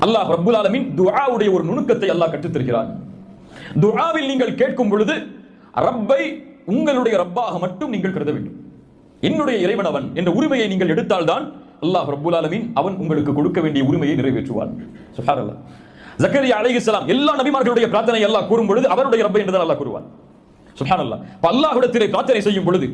அல்லாஹ் ரப்புல் ஆலமீன் துஆவுடைய ஒரு நுணுக்கத்தை அல்லாஹ் கற்றுத் தருகிறான். துஆவில் நீங்கள் கேட்கும் பொழுது ரப்பை உங்களுடைய ரப்பாக மட்டும் நீங்கள் கருத வேண்டும். என்னுடைய இறைவன் அவன் என்ற உரிமையை நீங்கள் எடுத்தால்தான் அல்லாஹ் ரப்புல் ஆலமீன் அவன் உங்களுக்கு கொடுக்க வேண்டிய உரிமையை நிறைவேற்றுவான். சுப்ஹானல்லாஹ். ஜக்கரியா அலைஹிஸ்ஸலாம் எல்லா நபிமார்களுடைய பிரார்த்தனை அல்லாஹ் கூறும் பொழுது அவருடைய ரப்பை என்றுதான் அல்லாஹ் கூறுவான். சுப்ஹானல்லாஹ். அல்லாஹ்விடத்திலே பிரார்த்தனை செய்யும் பொழுது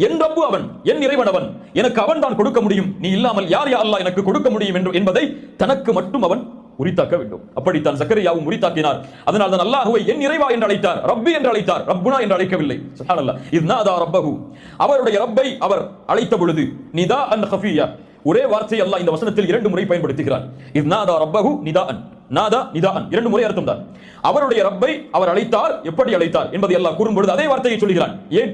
என் ரப்பு அவன், என் இறைவன் அவன், எனக்கு அவன் தான் கொடுக்க முடியும், நீ இல்லாமல் யார் யா அல்லாஹ் எனக்கு கொடுக்க முடியும் என்பதை தனக்கு மட்டும் அவன் உரித்தாக்க வேண்டும். அப்படித்தான் ஜக்கரியாவும் உரித்தாக்கினார். அதனால் தான் அல்லாஹ்வை என் இறைவா என்று அழைத்தார், ரப்பி என்று அழைத்தார், ரப்புனா என்று அழைக்கவில்லை. சுப்ஹானல்லாஹ். இத்நாதா ரப்பஹு, அவருடைய ரப்பை அவர் அழைத்த பொழுது நிதாஅன் கஃபியா, ஒரே வார்த்தை அல்லாஹ் இந்த வசனத்தில் 2 முறை பயன்படுத்துகிறார். இத்நாதா ரப்பஹு நிதாஅன், நாதா நிதாஅன் 2 முறை அர்த்தம் தான். அவருடைய ரப்பை அவர் அழைத்தார், எப்படி அழைத்தார் என்பதை அல்லாஹ் கூறும் பொழுது அதே வார்த்தையை சொல்கிறான். ஏன்?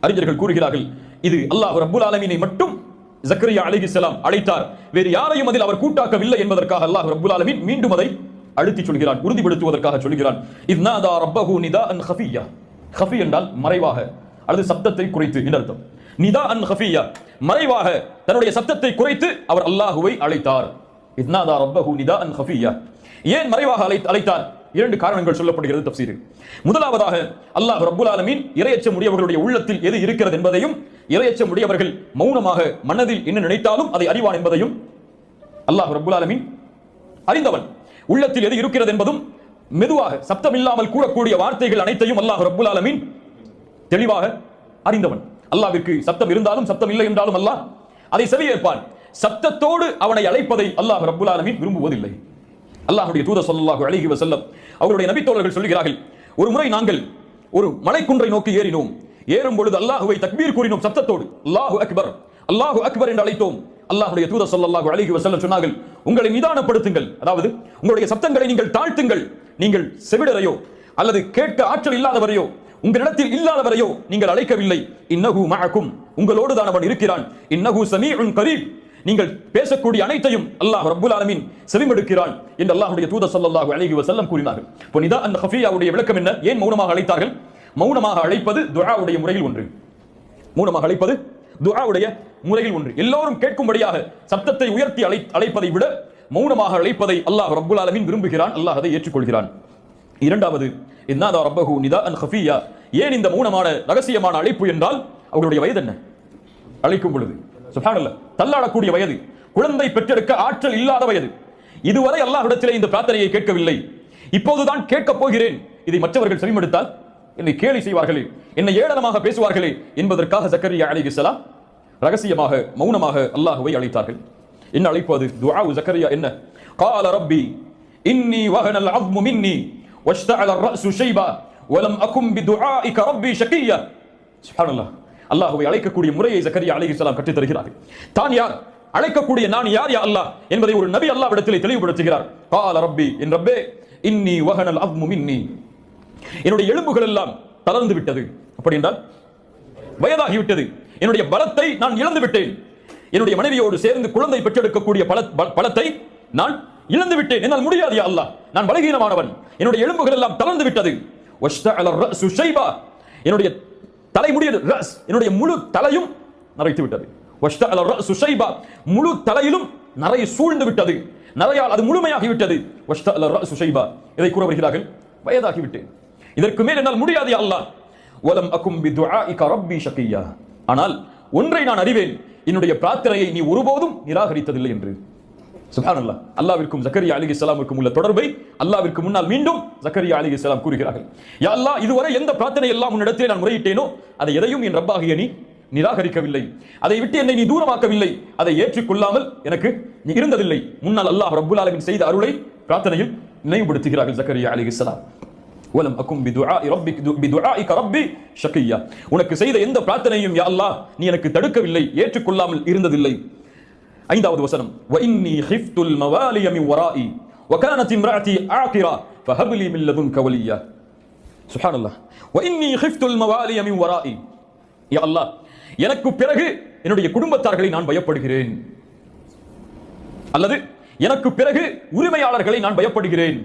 அறிஞர்கள் கூறுகிறார்கள், இது அல்லாஹ் ரப்புல் ஆலமீனை மட்டும் ஜக்கரியா அலைஹிஸ்ஸலாம் அழைத்தார், வேறு யாரையும் அதில் அவர் கூட்டாக்கவில்லை என்பதற்காக அல்லாஹ் ரப்புல் ஆலமீன் மீண்டும் அதை அழுத்தி சொல்கிறான், உறுதிப்படுத்துவதற்காக சொல்கிறான். இத்நாதா ரப்பஹு நிதாஅன் கஃபியா, கஃபி என்றால் மறைவாக அல்லது சப்தத்தை குறைத்து என்று அர்த்தம். நிதாஅன் கஃபியா, மறைவாக தன்னுடைய சப்தத்தை குறைத்து அவர் அல்லாஹ்வை அழைத்தார். இத்நாதா ரப்பஹு நிதாஅன் கஃபியா. ஏன் மறைவாக அழைத்தார்? 2 காரணங்கள் சொல்லப்படுகிறது தஃப்சீரில். முதலாவதாக அல்லாஹ் ரப்புல் ஆலமீன் இறையச்சம் உடையவர்களுடைய உள்ளத்தில் எது இருக்கிறது என்பதையும், இறையச்சம் உடையவர்கள் மௌனமாக மனதில் என்ன நினைத்தாலும் அதை அறிவான் என்பதையும் அல்லாஹ் ரப்புல் ஆலமீன் அறிந்தவன். உள்ளத்தில் எது இருக்கிறது என்பதும் மெதுவாக சப்தம் இல்லாமல் கூறக்கூடிய வார்த்தைகள் அனைத்தையும் அல்லாஹ் ரப்புல் ஆலமீன் தெளிவாக அறிந்தவன். அல்லாஹ்விற்கு சப்தம் இருந்தாலும் சப்தம் இல்லை என்றாலும் அல்லாஹ் அதை செவியேற்பான். சப்தத்தோடு அவனை அழைப்பதை அல்லாஹ் ரப்புல் ஆலமீன் விரும்புவதில்லை. அல்லாஹ்வுடைய தூதர் ஸல்லல்லாஹு அலைஹி வஸல்லம் அவருடைய நபித்தோழர்கள் சொல்கிறார்கள், ஒரு முறை நாங்கள் ஒரு மலைக்குன்றை நோக்கி ஏறினோம். ஏறும் பொழுது அல்லாஹ்வை தக்பீர் கூறினோம் சப்தத்தோடு, அல்லாஹு அக்பர், அல்லாஹு அக்பர் என்று அழைத்தோம். அல்லாஹ்வுடைய தூதர் ஸல்லல்லாஹு அலைஹி வஸல்லம் சொன்னார்கள், உங்களை நிதானப்படுத்துங்கள், அதாவது உங்களுடைய சப்தங்களை நீங்கள் தாழ்த்துங்கள். நீங்கள் செவிடரையோ அல்லது கேட்க ஆற்றல் இல்லாதவரையோ உங்களிடத்தில் இல்லாதவரையோ நீங்கள் அழைக்கவில்லை. இன்னஹு மஅக்கும், உங்களோடு தான் அவன் இருக்கிறான். இன்னஹு ஸமீஉன் கரீப், நீங்கள் பேசக்கூடிய அனைத்தையும் அல்லாஹ் ரப்புல் ஆலமீன் செவிமடுக்கிறான் என்று அல்லாஹ்வுடைய தூதர் ஸல்லல்லாஹு அலைஹி வஸல்லம் கூறினார்கள். இப்போ நிதாஅன் கஃபியாவுடைய விளக்கம் என்ன? ஏன் மௌனமாக அழைத்தார்கள்? மௌனமாக அழைப்பது துஆவுடைய முறையில் ஒன்று. மௌனமாக அழைப்பது துஆவுடைய முறையில் ஒன்று. எல்லோரும் கேட்கும்படியாக சப்தத்தை உயர்த்தி அழைப்பதை விட மௌனமாக அழைப்பதை அல்லாஹ் ரப்புல் ஆலமீன் விரும்புகிறான், அல்லாஹ் அதை ஏற்றுக்கொள்கிறான். இரண்டாவது, இன்னாதா ரப்பஹு நிதாஅன் கஃபியா. ஏன் இந்த மௌனமான ரகசியமான அழைப்பு என்றால் அவர்களுடைய வயது என்ன? அழைக்கும் பொழுது சுப்ஹானல்லாஹ், தள்ளாடக்கூடிய வயது, குழந்தை பெற்றெடுக்க ஆற்றல் இல்லாத வயது. இதுவரை அல்லாஹ்விடத்திலே இந்த பிரார்த்தனையை கேட்கவில்லை, இப்போதுதான் கேட்கப் போகிறேன். இதை மற்றவர்கள் செவிமடுத்தால் என்னை கேலி செய்வார்களே, என்னை ஏளனமாக பேசுவார்களே என்பதற்காக ஜக்கரியா அலைஹிஸ்ஸலாம் ரகசியமாக மௌனமாக அல்லாஹ்வை அழைத்தார்கள். என்ன அழைப்பு அது? துஆ ஜக்கரியா என்ன? قال ربي إني وهن العظم مني واشتعل الرأس شيبا ولم أكن بدعائك ربي شقيا. سبحان الله. அல்லாஹ்வை அழைக்கக்கூடிய முறையை ஜக்கரியா அலைஹிஸ்ஸலாம் கற்றுத் தருகிறார்கள். தான் யார், அழைக்கக்கூடிய நான் யார் யா அல்லாஹ் என்பதை ஒரு நபி அல்லாஹ்விடத்திலே தெளிவுபடுத்துகிறார். قال ربي, என் ரப்பே, إني وهن العظم مني, என்னுடைய எலும்புகள் எல்லாம் தளர்ந்து விட்டது. அப்படி என்றால் வயதாகிவிட்டது, என்னுடைய பலத்தை நான் இழந்து விட்டேன். என்னுடைய மனைவியோடு சேர்ந்து குழந்தை பெற்றெடுக்கக்கூடிய பலத்தை நான் இழந்து விட்டேன். என்னால் முடியாது யா அல்லாஹ், நான் பலகீனமானவன், என்னுடைய எலும்புகள் எல்லாம் தளர்ந்து விட்டது. வஷ்தஅல الرأس شيبا, என்னுடைய தலைமுடிய ரஸ், என்னுடைய முழு தலையும் நரைத்து விட்டது. வஷ்தஅல الرأس شيبا, முழு தலையிலும் நரை சூழ்ந்து விட்டது, நரையால் அது முழுமையாகி விட்டது. வஷ்தஅல الرأس شيبا, இதை கூற வருகிறார்கள், வயதாகி விட்டேன், இதற்கு மேல் என்னால் முடியாது யா அல்லாஹ். வலம் அகும் பிதுஆஇக ரப்பி ஷகியா, ஆனால் ஒன்றை நான் அறிவேன், என்னுடைய பிரார்த்தனையை நீ ஒருபோதும் நிராகரித்ததில்லை என்று. சுப்ஹானல்லாஹ். அல்லாஹ்விற்கும் ஜக்கரியா அலைஹிஸ்ஸலாமுக்கும் உள்ள தொடர்பை அல்லாஹ்விற்கு முன்னால் மீண்டும் ஜக்கரியா அலைஹிஸ்ஸலாம் கூறுகிறார்கள். யா அல்லாஹ், இதுவரை எந்த பிரார்த்தனை எல்லாம் உன்னிடத்திலே நான் முறையிட்டேனோ அதை எதையும் என் ரப்பாகிய நீ நிராகரிக்கவில்லை, அதை விட்டு என்னை நீ தூரமாக்கவில்லை, அதை ஏற்றுக்கொள்ளாமல் எனக்கு நீ இருந்ததில்லை. முன்னால் அல்லாஹ் ரப்புல் ஆலமீன் செய்த அருளை பிரார்த்தனையில் நினைவுபடுத்துகிறார்கள் ஜக்கரியா அலைஹிஸ்ஸலாம். வலம் அகும் பிதுஆஇக ரப்பி ஷகியா, உனக்கு செய்த எந்த பிரார்த்தனையும் யா அல்லாஹ் நீ எனக்கு தடுக்கவில்லை, ஏற்றுக்கொள்ளாமல் இருந்ததில்லை. ஐந்தாவது வசனம், வ இன்னி ஹிஃப்துல் மவாலிய மின் வராஇ வ கானத் இம்ராஅதி ஆகிரா ஃபஹப் லீ மின் லதுன்க வலியா. சுப்ஹானல்லாஹ். வ இன்னி ஹிஃப்துல் மவாலிய மின் வராஇ, யா அல்லாஹ், எனக்கு பிறகு என்னுடைய குடும்பத்தார்களை நான் பயப்படுகிறேன், அல்லது எனக்கு பிறகு உரிமையாளர்களை நான் பயப்படுகிறேன்.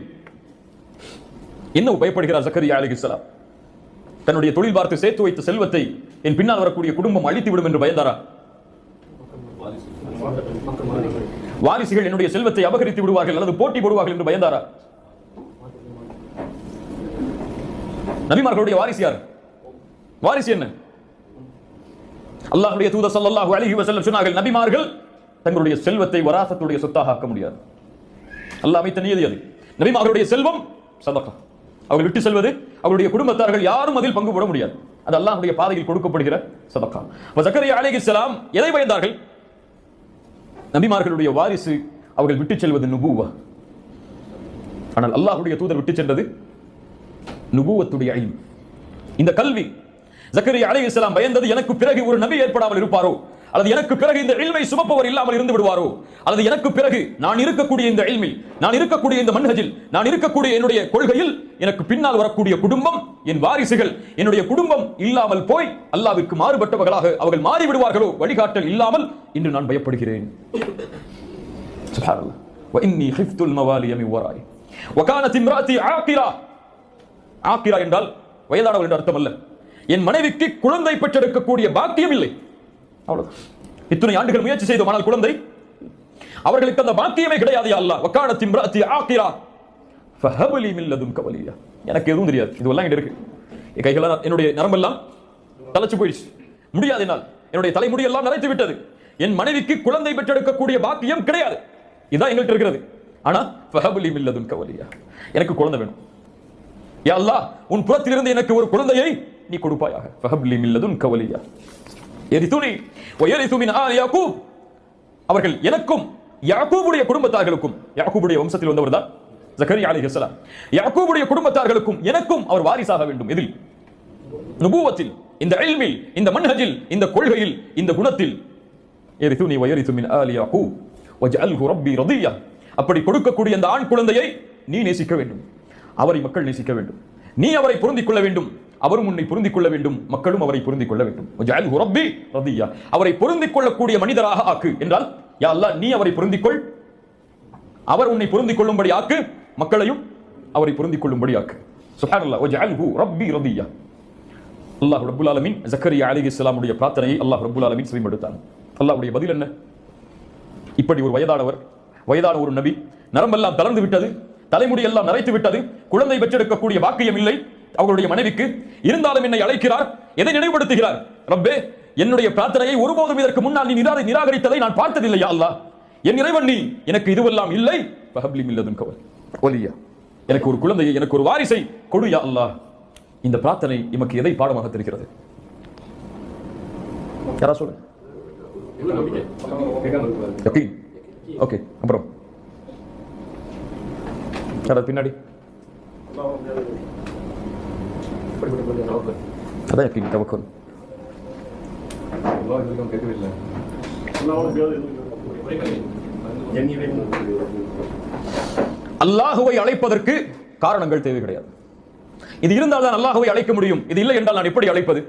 என்ன பயப்படுகிறார் ஜக்கரியா அலைஹிஸ்ஸலாம்? தன்னுடைய தொழில் பார்த்து சேர்த்து வைத்த செல்வத்தை என் பின்னால் வரக்கூடிய குடும்பம் அழித்து விடும் என்று பயந்தாரா? வாரிசுகள் என்னுடைய செல்வத்தை அபகரித்து விடுவார்கள் அல்லது போட்டி போடுவார்கள் என்று பயந்தாரா? நபிமார்களுடைய வாரிசு யார்? வாரிசு என்ன? அல்லாஹ்வுடைய தூதர் ஸல்லல்லாஹு அலைஹி வஸல்லம் சொன்னார்கள், நபிமார்கள் தங்களுடைய செல்வத்தை வராசத்துடைய சொத்தாக ஆக்க முடியாது. அல்லாஹ் அமைத்த நியதி அது. நபிமார்களுடைய செல்வம் சதகா. அவர்கள் விட்டு செல்வது அவருடைய குடும்பத்தார்கள் யாரும் அதில் பங்கு போட முடியாது. அது அல்லாஹ்வுடைய பாதையில் கொடுக்கப்படுகிற சதகா. ஜக்கரியா அலைஹிஸ்ஸலாம் எதை பயந்தார்கள்? நபிமார்களுடைய வாரிசு அவர்கள் விட்டு செல்வது நுபுவா. ஆனால் அல்லாஹ்வுடைய தூதர் விட்டு சென்றது நுபுவத்துடைய இல்ம், இந்த கல்வி. ஜக்கரியா அலைஹிஸ்ஸலாம் பயந்தது, எனக்கு பிறகு ஒரு நபி ஏற்படாமல் இருப்பாரோ, அல்லது எனக்கு பிறகு இந்த இல்மை சுமப்பவர் இல்லாமல் இருந்து விடுவாரோ, அல்லது எனக்கு பிறகு நான் இருக்கக்கூடிய இந்த இல்மில், நான் இருக்கக்கூடிய இந்த மன்ஹஜில், நான் இருக்கக்கூடிய என்னுடைய கொள்கையில் எனக்கு பின்னால் வரக்கூடிய குடும்பம், என் வாரிசுகள், என்னுடைய குடும்பம் இல்லாமல் போய் அல்லாஹ்விற்கு மாறுபட்டவர்களாக அவர்கள் மாறி விடுவார்களோ, வழிகாட்டல் இல்லாமல் இன்று நான் பயப்படுகிறேன். சுப்ஹானல்லாஹ். வ இன்னி ஹிஃப்துல் மவாலிய மின் வராய் வ கானத் இம்ராத்தி ஆகிரா. ஆகிரா என்றால் வயதானவள் என்ற அர்த்தம் அல்ல. என் மனைவிக்கு குழந்தை பெற்றெடுக்கக்கூடிய பாக்கியம் இல்லை. அவ்வளவுதான். இத்தனை ஆண்டுகள் முயற்சி செய்தோம், ஆனால் குழந்தை அவர்களுக்கு அந்த பாக்கியமே கிடையாது. யா அல்லாஹ், வகானத் இம்ராத்தி ஆகிரா ஃபஹப் லீ மின் லதுன்க வலியா. எனக்கு எதுவும் தெரியாது, இதுவெல்லாம் இங்க இருக்கு. என் கைகளெல்லாம், என்னுடைய நரம்பெல்லாம் தளச்சு போயிடுச்சு, முடியாது, என்னால் என்னுடைய தலைமுடி எல்லாம் நரைத்து விட்டது. என் மனைவிக்கு குழந்தை பெற்றெடுக்கக்கூடிய பாக்கியம் கிடையாது. இதான் எங்கள்கிட்ட இருக்கிறது. ஆனா ஃபஹப் லீ மின் லதுன்க வலியா, எனக்கு குழந்தை வேணும். யா அல்லாஹ், உன் புறத்திலிருந்து எனக்கு ஒரு குழந்தையை நீ கொடுப்பாயாக. ஃபஹப் லீ மின் லதுன்க வலியா யரிதுனி வ யரிது மின் ஆலி யாக்கூப். அவர்கள் எனக்கும் யாக்கூபுடைய குடும்பத்தார்களுக்கும், யாக்கூபுடைய வம்சத்தில் வந்தவர்தான் ஜக்கரியா அலைஹிஸ்ஸலாம், யாக்கூபுடைய குடும்பத்தார்களுக்கும் எனக்கும் அவர் வாரிசாக வேண்டும். எதில்? நுபுவத்தில், இந்த இல்மில், இந்த மன்ஹஜில், இந்த கொள்கையில், இந்த குணத்தில். யரிதுனி வ யரிது மின் ஆலி யாக்கூப் வஜஅல்ஹு ரப்பி ரதியா. அப்படி கொடுக்கக்கூடிய அந்த ஆண் குழந்தையை நீ நேசிக்க வேண்டும், அவரை மக்கள் நேசிக்க வேண்டும், நீ அவரை பொருந்திக் கொள்ள வேண்டும், அவரும் உன்னை பொருந்திக் கொள்ள வேண்டும், மக்களும் அவரை பொருந்திக் கொள்ள வேண்டும். வஜஅல்ஹு ரப்பி ரதியா. அவரை பொருந்திக் கொள்ளக்கூடிய மனிதராக ஆக்கு என்றால், யா அல்லாஹ், நீ அவரை பொருந்திக் கொள், அவர் உன்னை பொருந்திக் கொள்ளும்படி ஆக்கு, மக்களையும் அவரை பொருந்திக் கொள்ளும்படி ஆக்கு. சுப்ஹானல்லாஹ். வஜஅல்ஹு ரப்பி ரதியா. அல்லாஹ் ரப்புல் ஆலமீன் ஜக்கரியா அலைஹிஸ்ஸலாமுடைய பிரார்த்தனையை அல்லாஹ் ரப்புல் ஆலமீன் செவிமடுத்தான். அல்லாஹ்வுடைய பதில் என்ன? இப்படி ஒரு வயதான ஒரு நபி, நரம்பெல்லாம் தளர்ந்து விட்டது, தலைமுடி எல்லாம் நரைத்து விட்டது, குழந்தை பெற்றெடுக்கக்கூடிய பாக்கியம் இல்லை அவர்களுடைய மனைவிக்கு. இருந்தாலும் என்னை அழைக்கிறார். எதை நினைவுபடுத்துகிறார்? ரப்பே, என்னுடைய பிரார்த்தனையை ஒருபோதும் இதற்கு முன்னால் நீ நிராகரித்ததை நான் பார்த்ததில்லை. யா அல்லாஹ், என் இறைவன் நீ எனக்கு இதுவெல்லாம் இல்லை. ஃபஹப் லீ மின் லதுன்க வலியா. எனக்கு ஒரு குழந்தையை, எனக்கு ஒரு வாரிசை கொடு யா அல்லாஹ். இந்த பிரார்த்தனை நமக்கு எதை பாடமாக தெரிகிறது? யாரா சொல்லு. ஓகே, அப்புறம் பின்னாடி அதான் யக்கீன், தவக்கல். அல்லாஹுவை அழைப்பதற்கு காரணங்கள் தேவை கிடையாது. இது இருந்தால் தான் அல்லாஹுவை அழைக்க முடியும். இது இல்லை என்றால் நான் எப்படி அழைப்பது?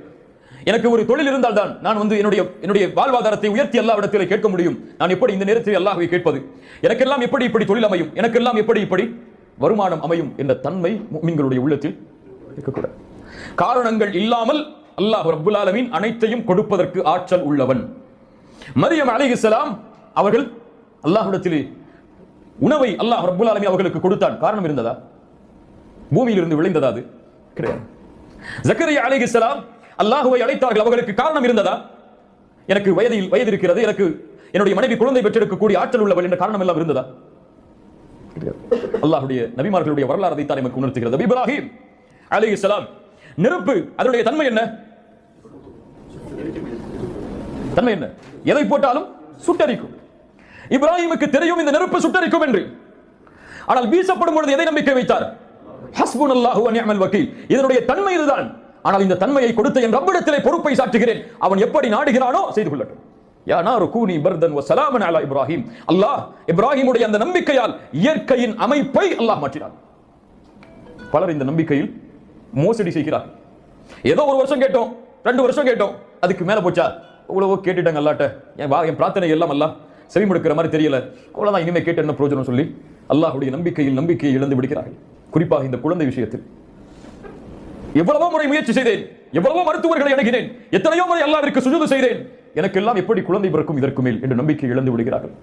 எனக்கு ஒரு தொழில் இருந்தால் தான் நான் என்னுடைய வாழ்வாதாரத்தை உயர்த்தி அல்லாஹ்விடத்தில் கேட்க முடியும். நான் எப்படி இந்த நேரத்தில் அல்லாஹ்வை கேட்பது? எனக்கெல்லாம் எப்படி இப்படி தொழில் அமையும்? எனக்கெல்லாம் எப்படி இப்படி வருமானம் அமையும் என்ற தன்மை முஃமின்களுடைய உள்ளத்தில் இருக்கக்கூடாது. காரணங்கள் இல்லாமல் அல்லாஹ் ரப்புல் ஆலமீன் அனைத்தையும் கொடுப்பதற்கு ஆற்றல் உள்ளவன். மரியம் அலைஹிஸ்ஸலாம் அவர்கள் அல்லாஹ்விடத்தில் உணவை அல்லாஹ் ரப்புல் ஆலமீன் அவர்களுக்கு கொடுத்தான். காரணம் இருந்ததா? பூமியிலிருந்து விளைந்ததா? அது கிடையாது. ஜக்கரியா அலைஹிஸ்ஸலாம் அல்லாஹ்வை அழைத்தார்கள். அவர்களுக்கு காரணம் இருந்ததா? எனக்கு வயது இருக்கிறது, எனக்கு என்னுடைய மனைவி குழந்தை பெற்றெடுக்கக்கூடிய ஆற்றல் உள்ளவள் என்ற காரணம் எல்லாம் இருந்ததா? அல்லாஹ்வுடைய நபிமார்களுடைய வரலாறு அதைத்தான் நமக்கு உணர்த்துகிறது. நபி இப்ராஹிம் அலைஹிஸ்ஸலாம், நெருப்பு அதனுடைய தன்மை என்ன? தன்மை என்ன? எதை போட்டாலும் சுட்டரிக்கும். இப்ராஹிமுக்கு தெரியும் இந்த நெருப்பு சுட்டரிக்கும் என்று. ஆனால் வீசப்படும் பொழுது எதை நம்பிக்கை வைத்தார்? ஹஸ்புனல்லாஹு வ நிஅமல் வக்கீல். இதனுடைய தன்மை இதுதான். ஆனால் இந்த தன்மையை கொடுத்த என் ரப்பிடத்திலே பொறுப்பை சாட்டுகிறேன். அவன் எப்படி நாடுகிறானோ செய்து கொள்ளட்டும். யா நாரு கூனி பர்தன் வ ஸலாமன் அலா இப்ராஹிம். அல்லாஹ் இப்ராஹிமுடைய அந்த நம்பிக்கையால் இயற்கையின் அமைப்பை அல்லாஹ் மாற்றினார். பலர் இந்த நம்பிக்கையில் மோசடி செய்கிறார். ஏதோ ஒரு வருஷம் கேட்டோம், 2 வருஷம் கேட்டோம், அதுக்கு மேல போச்சா? இவ்வளவோ கேட்டுட்டாங்க அல்லாஹ்ட்ட, என் பிரார்த்தனை எல்லாம் அல்லாஹ் செவிமடுக்கிற மாதிரி தெரியல, அவ்வளவுதான், இனிமே கேட்டு என்ன பிரயோஜனம் சொல்லி அல்லாஹ்வுடைய நம்பிக்கையை இழந்து விடுகிறார்கள். குறிப்பாக இந்த குழந்தை விஷயத்தில் எவ்வளவோ முறை முயற்சி செய்தேன், எவ்வளவோ மருத்துவர்களை அணுகினேன், எத்தனையோ முறை அல்லாஹ்விற்கு சுஜூது செய்தேன், எனக்கெல்லாம் எப்படி குழந்தை பிறக்கும் இதற்கு மேல் என்று நம்பிக்கை இழந்து விடுகிறார்கள்.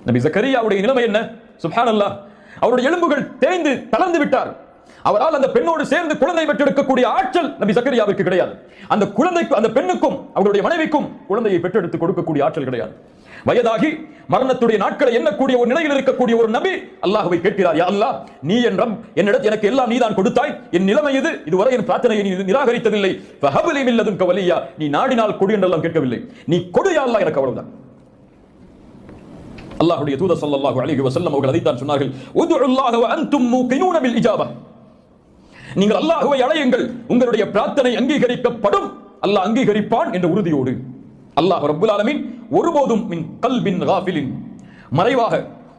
நபி ஜக்கரியாவுடைய நிலைமை என்ன? சுப்ஹானல்லாஹ், அவருடைய எலும்புகள் தேய்ந்து தளர்ந்து விட்டார். அவரால் அந்த பெண்ணோடு சேர்ந்து குழந்தை பெற்றெடுக்கக்கூடிய ஆற்றல் நபி ஜக்கரியாவிற்கு கிடையாது. அந்த குழந்தைக்கு, அந்த பெண்ணுக்கும் அவருடைய மனைவிக்கும் குழந்தையை பெற்றெடுத்து கொடுக்கக்கூடிய ஆற்றல் கிடையாது. வயதாகி மரணத்துடைய நாட்களை எண்ணக்கூடிய ஒரு நிலையில் இருக்கக்கூடிய ஒரு நபி அல்லாஹ்வை கேட்கிறார், யா அல்லாஹ், நீ என் ரப், என்னிடத்தில் எனக்கு எல்லாம் நீதான் கொடுத்தாய், என் நிலைமை இது, இதுவரை என் பிரார்த்தனையை நீ நிராகரித்ததில்லை, ஃபஹப்லி மின் லதுன்க வலியா, நீ நாடினால் கொடு என்றெல்லாம் கேட்கவில்லை, நீ கொடு யா அல்லாஹ், எனக்கு அவ்வளவுதான். அல்லாஹ்வுடைய தூதர் ஸல்லல்லாஹு அலைஹி வஸல்லம் அவர்கள் அதைத்தான் சொன்னார்கள், உதுல்லாஹ வ அன்தும் மூகினூன பில் இஜாபா, நீங்கள் அல்லாஹ்வை அழையுங்கள், உங்களுடைய பிரார்த்தனை அங்கீகரிக்கப்படும், அல்லாஹ் அங்கீகரிப்பான் என்ற உறுதியோடு. அல்லாஹ் ரப்புல் ஆலமீன் ஒருபோதும் மின் கல்பின் காஃபிலின், மறைவாக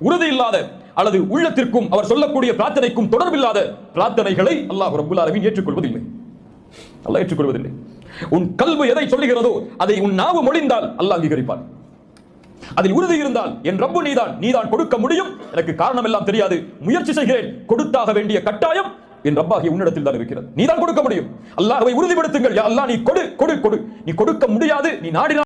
உறுதி இல்லாத அல்லது உள்ளத்திற்கும் அவர் சொல்லக்கூடிய பிரார்த்தனைக்கும் தொடர்பில்லாத பிரார்த்தனைகளை அல்லாஹ் ரப்புல் ஆலமீன் ஏற்றுக்கொள்வதில்லை. அல்லாஹ் ஏற்றுக்கொள்வதில்லை. உன் கல்வி எதை சொல்லுகிறதோ அதை உன் நாவு மொழிந்தால் அல்லாஹ் அங்கீகரிப்பான். அதில் உறுதி இருந்தால் என் ரப்பு நீதான் கொடுக்க முடியும், எனக்கு காரணம் எல்லாம் தெரியாது, முயற்சி செய்கிறேன், கொடுத்தாக வேண்டிய கட்டாயம் என் ரப்பாகிய உன்னிடத்தில் தான் இருக்கிறது, நீதான் கொடுக்க முடியும். அல்லாஹ்வை உறுதிப்படுத்துங்கள், யா அல்லாஹ் நீ கொடு, நீ கொடுக்க முடியாது, நீ நாடினால்